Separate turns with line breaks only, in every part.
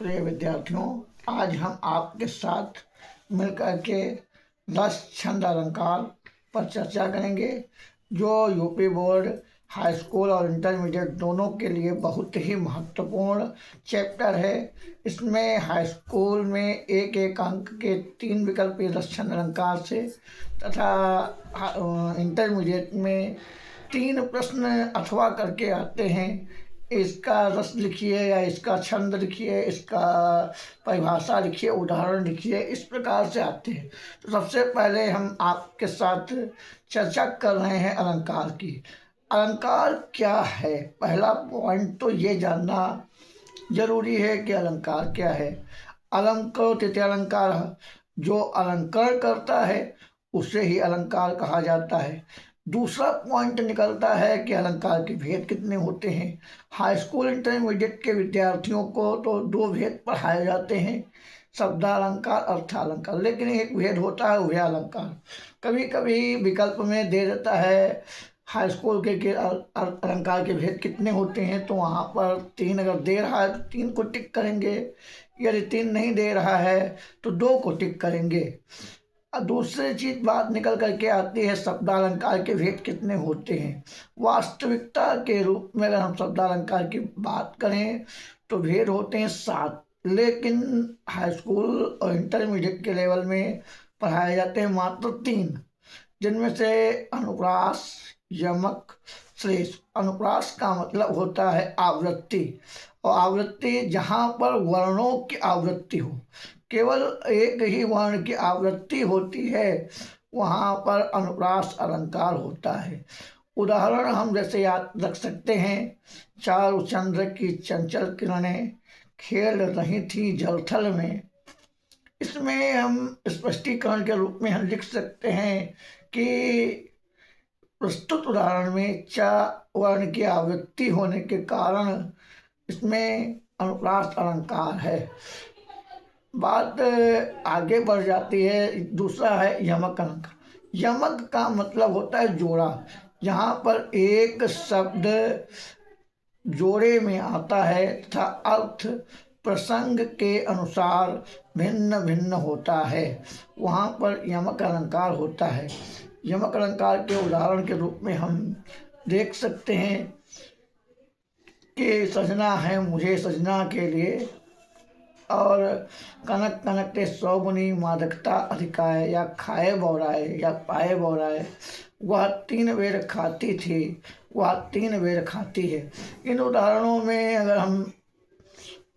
प्रिय विद्यार्थियों, आज हम आपके साथ मिलकर के 10 छंद अलंकार पर चर्चा करेंगे, जो यूपी बोर्ड हाई स्कूल और इंटरमीडिएट दोनों के लिए बहुत ही महत्वपूर्ण चैप्टर है। इसमें हाई स्कूल में एक एक अंक के 3 विकल्प 10 छंद अलंकार से तथा इंटरमीडिएट में 3 प्रश्न अथवा करके आते हैं। इसका रस लिखिए या इसका छंद लिखिए, इसका परिभाषा लिखिए, उदाहरण लिखिए, इस प्रकार से आते हैं। तो सबसे पहले हम आपके साथ चर्चा कर रहे हैं अलंकार की। अलंकार क्या है? पहला पॉइंट तो ये जानना जरूरी है कि अलंकार क्या है। अलंकार तृतीय अलंकार, जो अलंकरण करता है उसे ही अलंकार कहा जाता है। दूसरा पॉइंट निकलता है कि अलंकार के भेद कितने होते हैं। हाई स्कूल इंटरमीडिएट के विद्यार्थियों को तो 2 भेद पढ़ाए जाते हैं, शब्दालंकार अर्थालंकार, लेकिन एक भेद होता है उभयालंकार। कभी कभी विकल्प में दे देता है हाई स्कूल के अलंकार के भेद कितने होते हैं, तो वहाँ पर 3 अगर दे रहा है तो 3 को टिक करेंगे, यदि 3 नहीं दे रहा है तो 2 को टिक करेंगे। दूसरी चीज बात निकल करके आती है शब्दालंकार के भेद कितने होते हैं। वास्तविकता के रूप में अगर हम शब्दालंकार की बात करें तो भेद होते हैं 7, लेकिन हाई स्कूल और इंटरमीडिएट के लेवल में पढ़ाए जाते हैं मात्र 3, जिनमें से अनुप्रास, यमक, श्लेष। अनुप्रास का मतलब होता है आवृत्ति, और आवृत्ति जहाँ पर वर्णों की आवृत्ति हो, केवल एक ही वर्ण की आवृत्ति होती है, वहाँ पर अनुप्रास अलंकार होता है। उदाहरण हम जैसे याद रख सकते हैं, चारु चंद्र की चंचल किरणें खेल रही थी जलथल में। इसमें हम स्पष्टीकरण के रूप में हम लिख सकते हैं कि प्रस्तुत उदाहरण में च वर्ण की आवृत्ति होने के कारण इसमें अनुप्रास अलंकार है। बात आगे बढ़ जाती है। दूसरा है यमक अलंकार। यमक का मतलब होता है जोड़ा, जहाँ पर एक शब्द जोड़े में आता है तथा अर्थ प्रसंग के अनुसार भिन्न भिन्न होता है, वहाँ पर यमक अलंकार होता है। यमक अलंकार के उदाहरण के रूप में हम देख सकते हैं कि सजना है मुझे सजना के लिए, और कनक कनक ते सौगुनी मादकता अधिकाय, या खाए बौराए या पाए बौराए। वह 3 बेर खाती थी, वह 3 बेर खाती है। इन उदाहरणों में अगर हम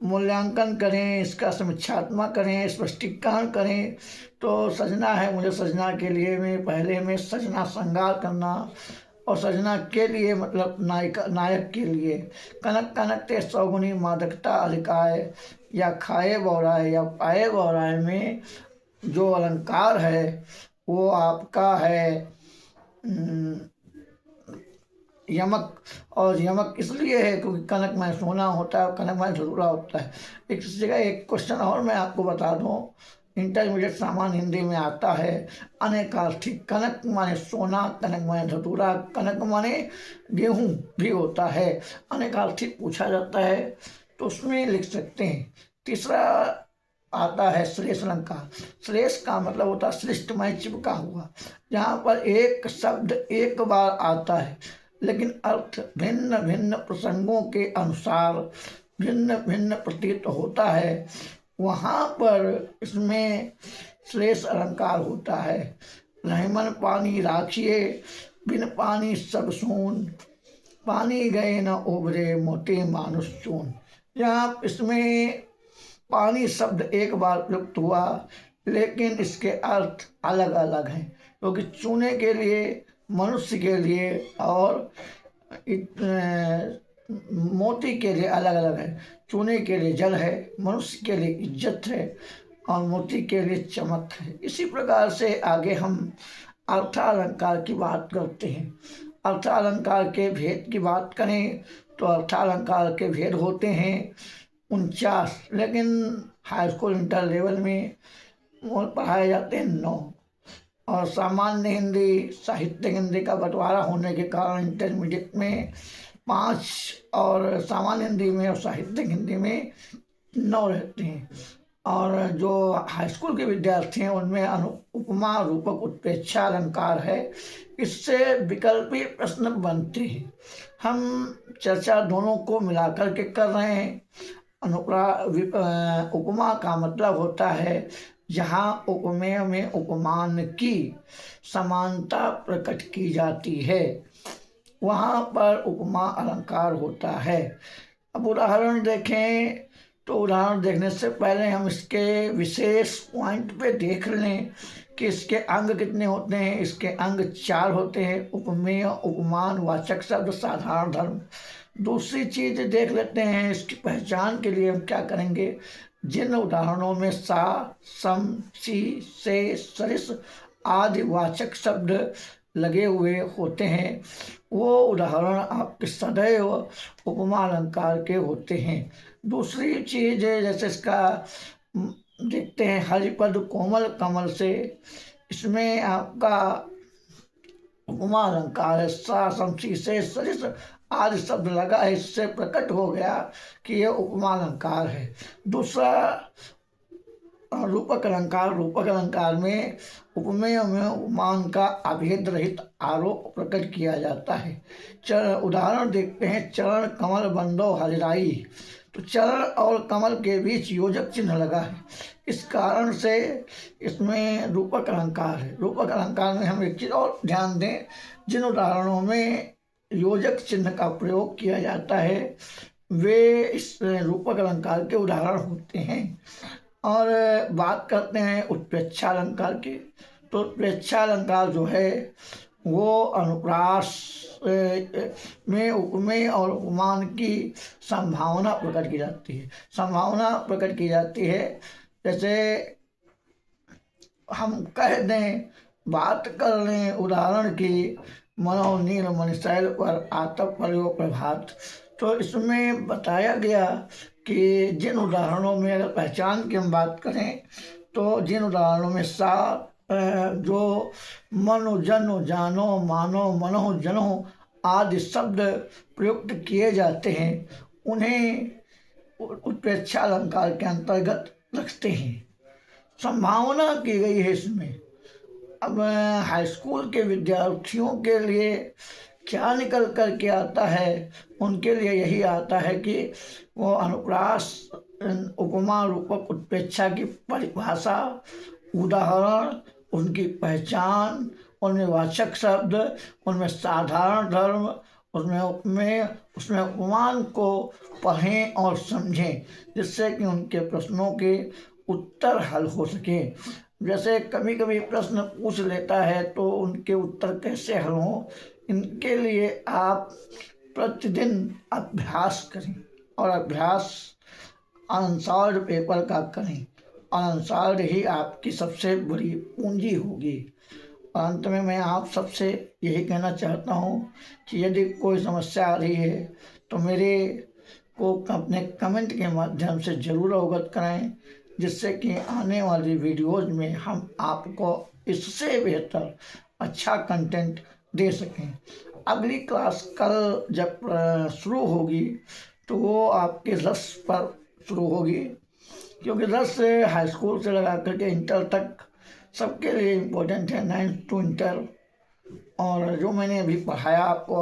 मूल्यांकन करें, इसका समीक्षात्मक करें, स्पष्टीकरण करें, तो सजना है मुझे सजना के लिए में पहले में सजना श्रृंगार करना, और सजना के लिए मतलब नायक के लिए। कनक कनक ते सौगुनी मादकता अधिकाय या खाए बौराए या पाए बौराए में जो अलंकार है वो आपका है यमक। और यमक इसलिए है क्योंकि कनक में सोना होता है, कनक में धतूरा होता है। एक जगह एक क्वेश्चन और मैं आपको बता दूं, इंटरमीडिएट सामान्य हिंदी में आता है अनेकार्थी। कनक माने सोना, कनक माने धतूरा, कनक माने गेहूं भी होता है। अनेकार्थी पूछा जाता है तो उसमें लिख सकते हैं। तीसरा आता है श्लेष अलंकार। श्लेष का मतलब होता है श्लिष्टमय, चिपका हुआ, जहाँ पर एक शब्द एक बार आता है लेकिन अर्थ भिन्न भिन्न प्रसंगों के अनुसार भिन्न भिन्न प्रतीत होता है, वहाँ पर इसमें श्लेष अलंकार होता है। रहमन पानी राखिए बिन पानी सब सून, पानी गए न उबरे मोटे मानुष चून। यहाँ इसमें पानी शब्द एक बार प्रयुक्त हुआ, लेकिन इसके अर्थ अलग अलग हैं, क्योंकि चूने के लिए मनुष्य के लिए और मोती के लिए अलग अलग है। चूने के लिए जल है, मनुष्य के लिए इज्जत है, और मोती के लिए चमक है। इसी प्रकार से आगे हम अर्थालंकार की बात करते हैं। अर्थालंकार के भेद की बात करें तो अर्थालंकार के भेद होते हैं 49, लेकिन हाई स्कूल इंटर लेवल में पढ़ाए जाते हैं 9। और सामान्य हिंदी, साहित्य हिंदी का बंटवारा होने के कारण इंटरमीडिएट में 5 और सामान्य हिंदी में और साहित्यिक हिंदी में 9 रहते हैं। और जो हाई स्कूल के विद्यार्थी हैं उनमें उपमा, रूपक, उत्प्रेक्षा अलंकार है। इससे विकल्पी प्रश्न बनते हैं। हम चर्चा दोनों को मिलाकर के कर रहे हैं। उपमा का मतलब होता है जहाँ उपमेय में उपमान की समानता प्रकट की जाती है, वहाँ पर उपमा अलंकार होता है। अब उदाहरण देखें तो उदाहरण देखने से पहले हम इसके विशेष पॉइंट पे देख लें कि इसके अंग कितने होते हैं। इसके अंग 4 होते हैं: उपमेय, उपमान, वाचक शब्द, साधारण धर्म। दूसरी चीज देख लेते हैं, इसकी पहचान के लिए हम क्या करेंगे। जिन उदाहरणों में सा, सम, सी, से, सरिस आदि वाचक शब्द लगे हुए होते हैं, वो उदाहरण आपके सदैव उपमा अलंकार के होते हैं। दूसरी चीज है, जैसे इसका देखते हैं, हरिपद कोमल कमल से, इसमें आपका उपमा अलंकार है। सा, सम, सी, से, सरिस आदि शब्द लगा है, इससे प्रकट हो गया कि यह उपमा अलंकार है। दूसरा रूपक अलंकार। रूपक अलंकार में उपमेय में उपमान का अभेद रहित आरोप प्रकट किया जाता है। उदाहरण देखते हैं, चरण कमल बंदो हरिराई। तो चरण और कमल के बीच योजक चिन्ह लगा है, इस कारण से इसमें रूपक अलंकार है। रूपक अलंकार में हम एक चीज और ध्यान दें, जिन उदाहरणों में योजक चिन्ह का प्रयोग किया जाता है वे इस रूपक अलंकार के उदाहरण होते हैं। और बात करते हैं उत्प्रेक्षा अलंकार की। तो उत्प्रेक्षा अलंकार जो है वो अनुप्रास में उपमेय और उपमान की संभावना प्रकट की जाती है। संभावना प्रकट की जाती है, जैसे हम कह दें, बात कर लें उदाहरण की, मनो नील मणिशैल पर आतप पर्यो प्रभात। तो इसमें बताया गया कि जिन उदाहरणों में अगर पहचान की हम बात करें तो जिन उदाहरणों में सा, जो मनो, जनो, जानो, मानो, मनो, जनो आदि शब्द प्रयुक्त किए जाते हैं उन्हें उत्प्रेक्षा अलंकार के अंतर्गत रखते हैं। संभावना की गई है इसमें। अब हाई स्कूल के विद्यार्थियों के लिए क्या निकल कर के आता है, उनके लिए यही आता है कि वो अनुप्रास, उपमा, रूपक, उत्प्रेक्षा की परिभाषा, उदाहरण, उनकी पहचान, उनमें वाचक शब्द, उनमें साधारण धर्म, उसमें उपमान को पढ़ें और समझें, जिससे कि उनके प्रश्नों के उत्तर हल हो सके। जैसे कभी कभी प्रश्न पूछ लेता है तो उनके उत्तर कैसे हल हों, इनके लिए आप प्रतिदिन अभ्यास करें और अभ्यास अनसॉल्व्ड पेपर का करें। अनसॉल्व्ड ही आपकी सबसे बड़ी पूंजी होगी। अंत में मैं आप सबसे यही कहना चाहता हूँ कि यदि कोई समस्या आ रही है तो मेरे को अपने कमेंट के माध्यम से ज़रूर अवगत कराएं, जिससे कि आने वाली वीडियोज़ में हम आपको इससे बेहतर अच्छा कंटेंट दे सकें। अगली क्लास कल जब शुरू होगी तो वो आपके रस पर शुरू होगी, क्योंकि रस हाई स्कूल से लगा करके इंटर तक सबके लिए इम्पोर्टेंट है, 9th to इंटर। और जो मैंने अभी पढ़ाया आपको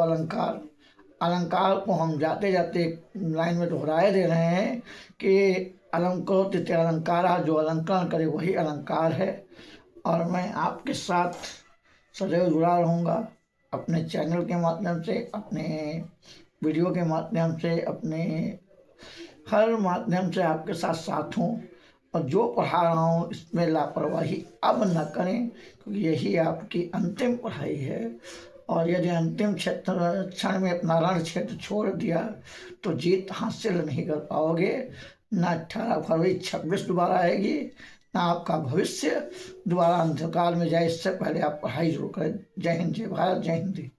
अलंकार को हम जाते जाते लाइन में दोहराए दे रहे हैं कि अलंकृत अलंकार, जो अलंकरण करे वही अलंकार है। और मैं आपके साथ सदैव जुड़ा रहूँगा, अपने चैनल के माध्यम से, अपने वीडियो के माध्यम से, अपने हर माध्यम से आपके साथ साथ हूँ। और जो पढ़ा रहा हूँ इसमें लापरवाही अब न करें, क्योंकि यही आपकी अंतिम पढ़ाई है। और यदि अंतिम क्षण में अपना रण क्षेत्र छोड़ दिया तो जीत हासिल नहीं कर पाओगे। न 18 फरवरी 26 दोबारा आएगी, ना आपका भविष्य दोबारा अंधकार में जाए। इससे पहले आप पढ़ाई जरूर करें। जय हिंद, जय भारत, जय हिंदी।